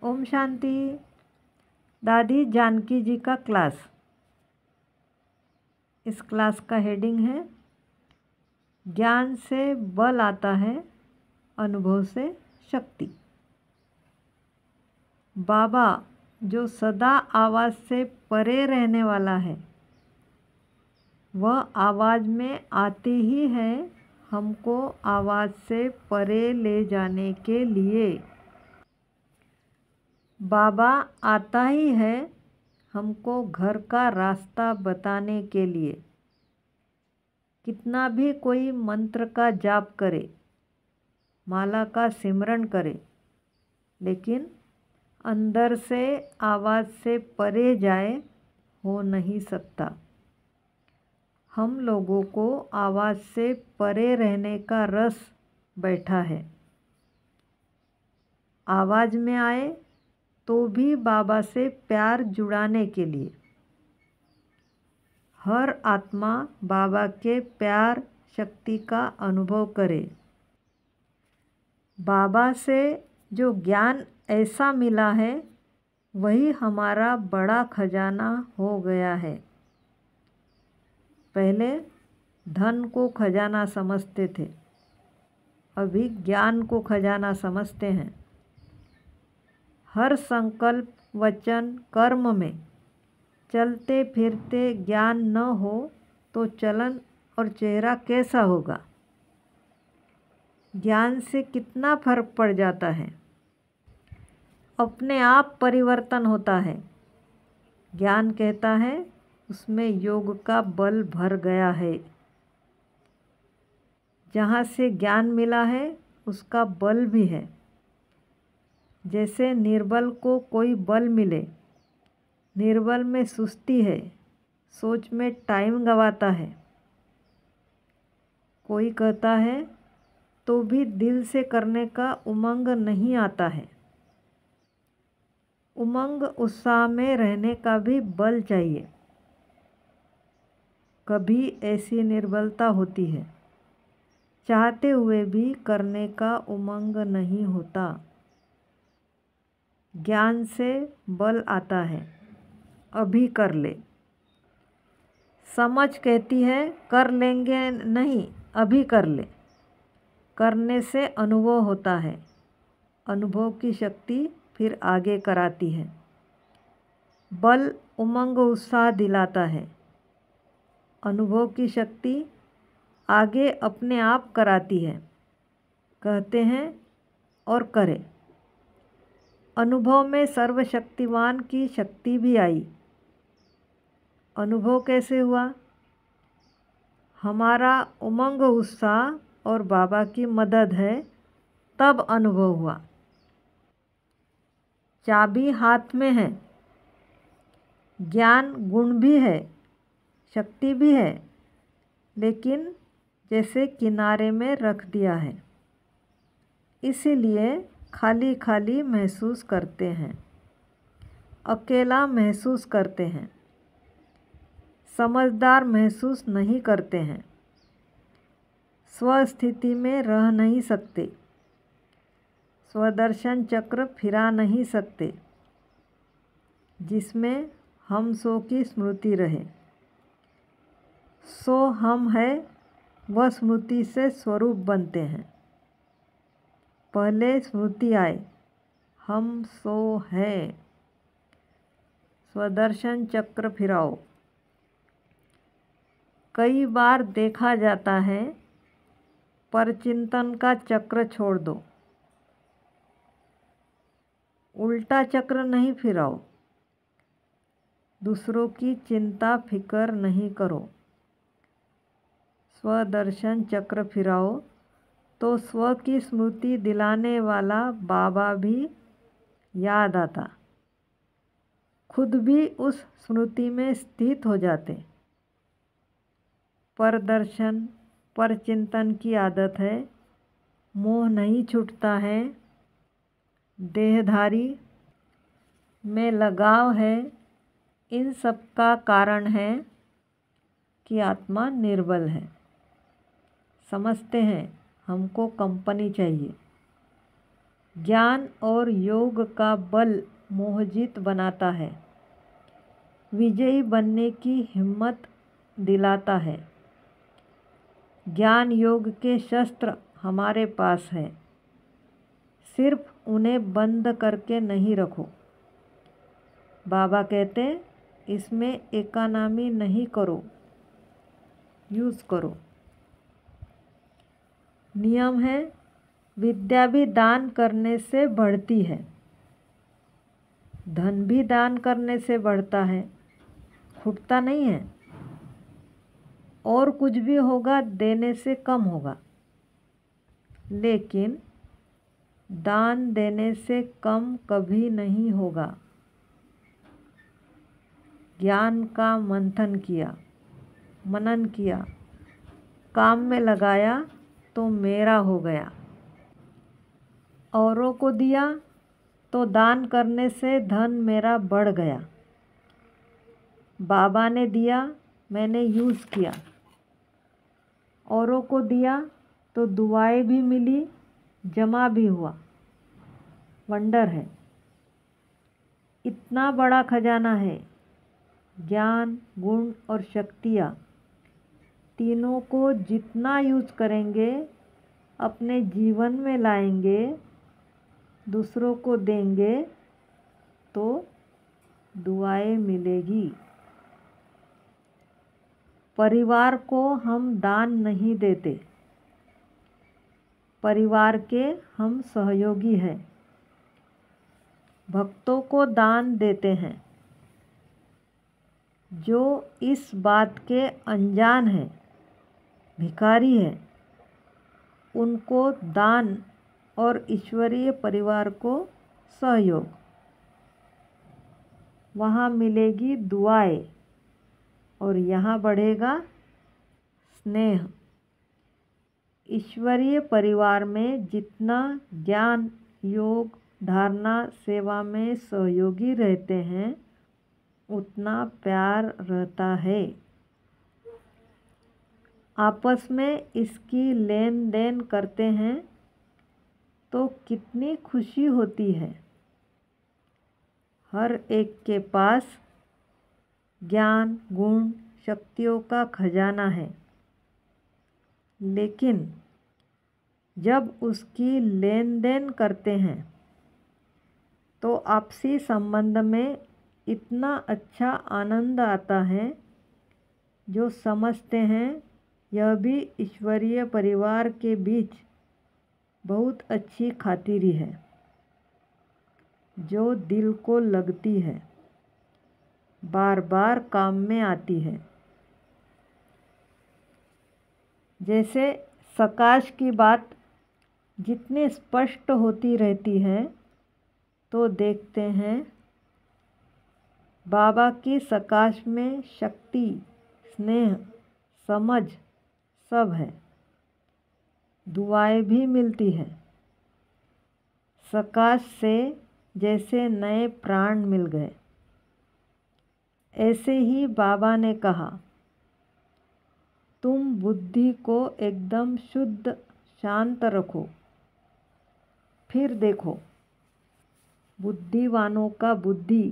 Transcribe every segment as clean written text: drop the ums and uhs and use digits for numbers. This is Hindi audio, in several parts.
ओम शांति। दादी जानकी जी का क्लास। इस क्लास का हेडिंग है ज्ञान से बल आता है, अनुभव से शक्ति। बाबा जो सदा आवाज़ से परे रहने वाला है, वह आवाज़ में आते ही है हमको आवाज़ से परे ले जाने के लिए। बाबा आता ही है हमको घर का रास्ता बताने के लिए। कितना भी कोई मंत्र का जाप करे, माला का सिमरन करे, लेकिन अंदर से आवाज़ से परे जाए हो नहीं सकता। हम लोगों को आवाज़ से परे रहने का रस बैठा है। आवाज़ में आए तो भी बाबा से प्यार जुड़ाने के लिए। हर आत्मा बाबा के प्यार शक्ति का अनुभव करे। बाबा से जो ज्ञान ऐसा मिला है, वही हमारा बड़ा खजाना हो गया है। पहले धन को खजाना समझते थे, अभी ज्ञान को खजाना समझते हैं। हर संकल्प, वचन, कर्म में चलते फिरते ज्ञान न हो तो चलन और चेहरा कैसा होगा? ज्ञान से कितना फर्क पड़ जाता है। अपने आप परिवर्तन होता है। ज्ञान कहता है उसमें योग का बल भर गया है। जहाँ से ज्ञान मिला है उसका बल भी है। जैसे निर्बल को कोई बल मिले, निर्बल में सुस्ती है, सोच में टाइम गवाता है। कोई कहता है तो भी दिल से करने का उमंग नहीं आता है। उमंग उत्साह में रहने का भी बल चाहिए। कभी ऐसी निर्बलता होती है, चाहते हुए भी करने का उमंग नहीं होता। ज्ञान से बल आता है, अभी कर ले। समझ कहती है कर लेंगे नहीं, अभी कर ले। करने से अनुभव होता है, अनुभव की शक्ति फिर आगे कराती है। बल उमंग उत्साह दिलाता है, अनुभव की शक्ति आगे अपने आप कराती है। कहते हैं और करें। अनुभव में सर्वशक्तिवान की शक्ति भी आई। अनुभव कैसे हुआ? हमारा उमंग उत्साह और बाबा की मदद है, तब अनुभव हुआ। चाबी हाथ में है, ज्ञान गुण भी है, शक्ति भी है, लेकिन जैसे किनारे में रख दिया है, इसीलिए खाली खाली महसूस करते हैं, अकेला महसूस करते हैं, समझदार महसूस नहीं करते हैं, स्वस्थिति में रह नहीं सकते, स्वदर्शन चक्र फिरा नहीं सकते, जिसमें हम सो की स्मृति रहे। सो हम है, वह स्मृति से स्वरूप बनते हैं। पहले स्मृति आए, हम सो है। स्वदर्शन चक्र फिराओ। कई बार देखा जाता है, पर चिंतन का चक्र छोड़ दो। उल्टा चक्र नहीं फिराओ। दूसरों की चिंता फिकर नहीं करो। स्वदर्शन चक्र फिराओ तो स्व की स्मृति दिलाने वाला बाबा भी याद आता। खुद भी उस स्मृति में स्थित हो जाते। पर दर्शन, पर चिंतन की आदत है, मोह नहीं छूटता है, देहधारी में लगाव है। इन सब का कारण है कि आत्मा निर्बल है। समझते हैं हमको कंपनी चाहिए, ज्ञान और योग का बल मोहजित बनाता है, विजयी बनने की हिम्मत दिलाता है। ज्ञान योग के शस्त्र हमारे पास हैं, सिर्फ उन्हें बंद करके नहीं रखो। बाबा कहते इसमें इकोनॉमी नहीं करो, यूज़ करो। नियम है, विद्या भी दान करने से बढ़ती है, धन भी दान करने से बढ़ता है, खुटता नहीं है। और कुछ भी होगा देने से कम होगा, लेकिन दान देने से कम कभी नहीं होगा। ज्ञान का मंथन किया, मनन किया, काम में लगाया तो मेरा हो गया। औरों को दिया तो दान करने से धन मेरा बढ़ गया। बाबा ने दिया, मैंने यूज़ किया, औरों को दिया तो दुआएं भी मिली, जमा भी हुआ। वंडर है, इतना बड़ा खजाना है। ज्ञान, गुण और शक्तियाँ तीनों को जितना यूज करेंगे, अपने जीवन में लाएंगे, दूसरों को देंगे तो दुआएं मिलेगी। परिवार को हम दान नहीं देते, परिवार के हम सहयोगी हैं। भक्तों को दान देते हैं। जो इस बात के अनजान हैं, भिखारी हैं, उनको दान और ईश्वरीय परिवार को सहयोग, वहाँ मिलेगी दुआएं और यहाँ बढ़ेगा स्नेह। ईश्वरीय परिवार में जितना ज्ञान, योग, धारणा, सेवा में सहयोगी रहते हैं, उतना प्यार रहता है। आपस में इसकी लेन देन करते हैं तो कितनी खुशी होती है। हर एक के पास ज्ञान, गुण, शक्तियों का खजाना है, लेकिन जब उसकी लेन देन करते हैं तो आपसी संबंध में इतना अच्छा आनंद आता है, जो समझते हैं यह भी ईश्वरीय परिवार के बीच बहुत अच्छी खातिरी है, जो दिल को लगती है, बार बार काम में आती है। जैसे सकाश की बात जितनी स्पष्ट होती रहती है, तो देखते हैं बाबा की सकाश में शक्ति, स्नेह, समझ सब है। दुआएं भी मिलती हैं। सकाश से जैसे नए प्राण मिल गए। ऐसे ही बाबा ने कहा, तुम बुद्धि को एकदम शुद्ध, शांत रखो, फिर देखो बुद्धिवानों का बुद्धि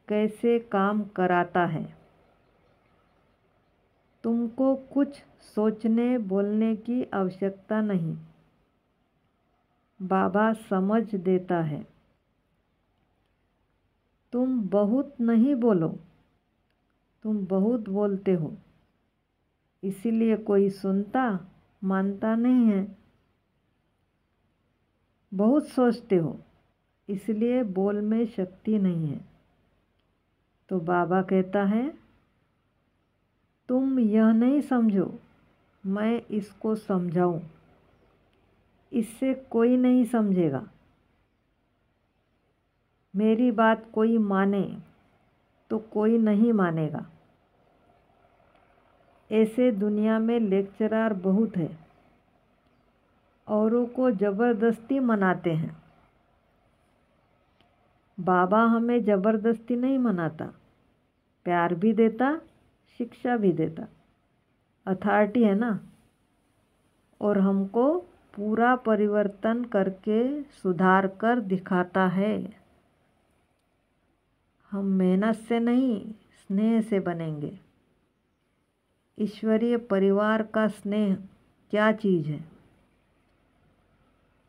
कैसे काम कराता है। तुमको कुछ सोचने बोलने की आवश्यकता नहीं, बाबा समझ देता है। तुम बहुत नहीं बोलो, तुम बहुत बोलते हो, इसीलिए कोई सुनता मानता नहीं है। बहुत सोचते हो, इसलिए बोल में शक्ति नहीं है। तो बाबा कहता है, तुम यह नहीं समझो मैं इसको समझाऊं, इससे कोई नहीं समझेगा। मेरी बात कोई माने तो कोई नहीं मानेगा। ऐसे दुनिया में लेक्चरर बहुत है, औरों को ज़बरदस्ती मनाते हैं। बाबा हमें ज़बरदस्ती नहीं मनाता, प्यार भी देता, शिक्षा भी देता। अथॉरिटी है ना, और हमको पूरा परिवर्तन करके सुधार कर दिखाता है। हम मेहनत से नहीं, स्नेह से बनेंगे। ईश्वरीय परिवार का स्नेह क्या चीज़ है?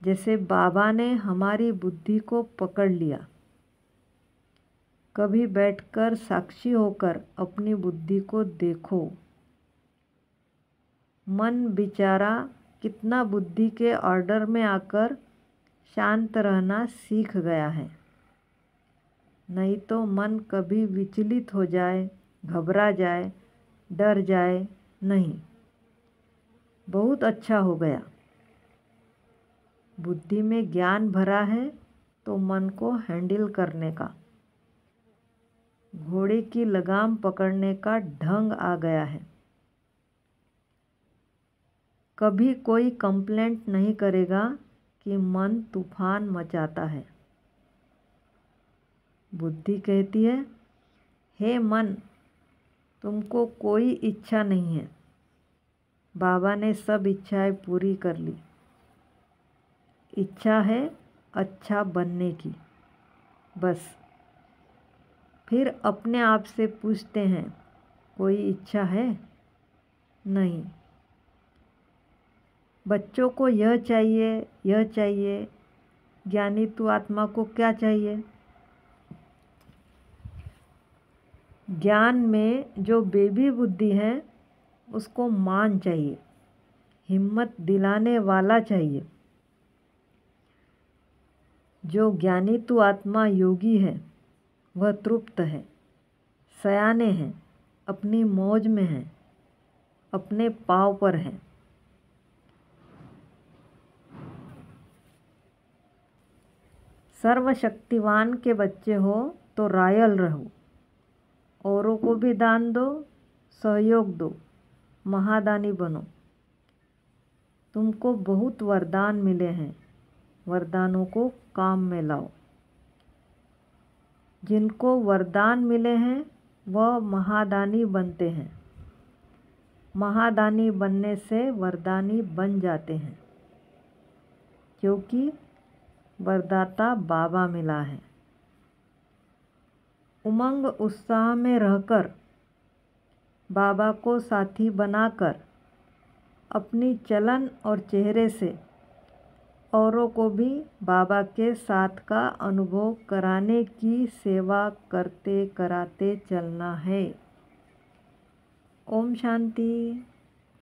जैसे बाबा ने हमारी बुद्धि को पकड़ लिया। कभी बैठकर साक्षी होकर अपनी बुद्धि को देखो। मन बेचारा कितना बुद्धि के ऑर्डर में आकर शांत रहना सीख गया है। नहीं तो मन कभी विचलित हो जाए, घबरा जाए, डर जाए नहीं। बहुत अच्छा हो गया। बुद्धि में ज्ञान भरा है तो मन को हैंडल करने का, घोड़े की लगाम पकड़ने का ढंग आ गया है। कभी कोई कंप्लेंट नहीं करेगा कि मन तूफान मचाता है। बुद्धि कहती है, हे मन, तुमको कोई इच्छा नहीं है। बाबा ने सब इच्छाएं पूरी कर ली। इच्छा है अच्छा बनने की, बस। फिर अपने आप से पूछते हैं, कोई इच्छा है? नहीं। बच्चों को यह चाहिए, यह चाहिए। ज्ञानी तू आत्मा को क्या चाहिए? ज्ञान में जो बेबी बुद्धि है उसको मान चाहिए, हिम्मत दिलाने वाला चाहिए। जो ज्ञानी तू आत्मा योगी है वह तृप्त है, सयाने हैं, अपनी मौज में हैं, अपने पाँव पर हैं। सर्वशक्तिवान के बच्चे हो तो रायल रहो, औरों को भी दान दो, सहयोग दो, महादानी बनो। तुमको बहुत वरदान मिले हैं, वरदानों को काम में लाओ। जिनको वरदान मिले हैं वह महादानी बनते हैं। महादानी बनने से वरदानी बन जाते हैं, क्योंकि वरदाता बाबा मिला है। उमंग उत्साह में रहकर, बाबा को साथी बनाकर, अपनी चलन और चेहरे से औरों को भी बाबा के साथ का अनुभव कराने की सेवा करते कराते चलना है। ओम शांति।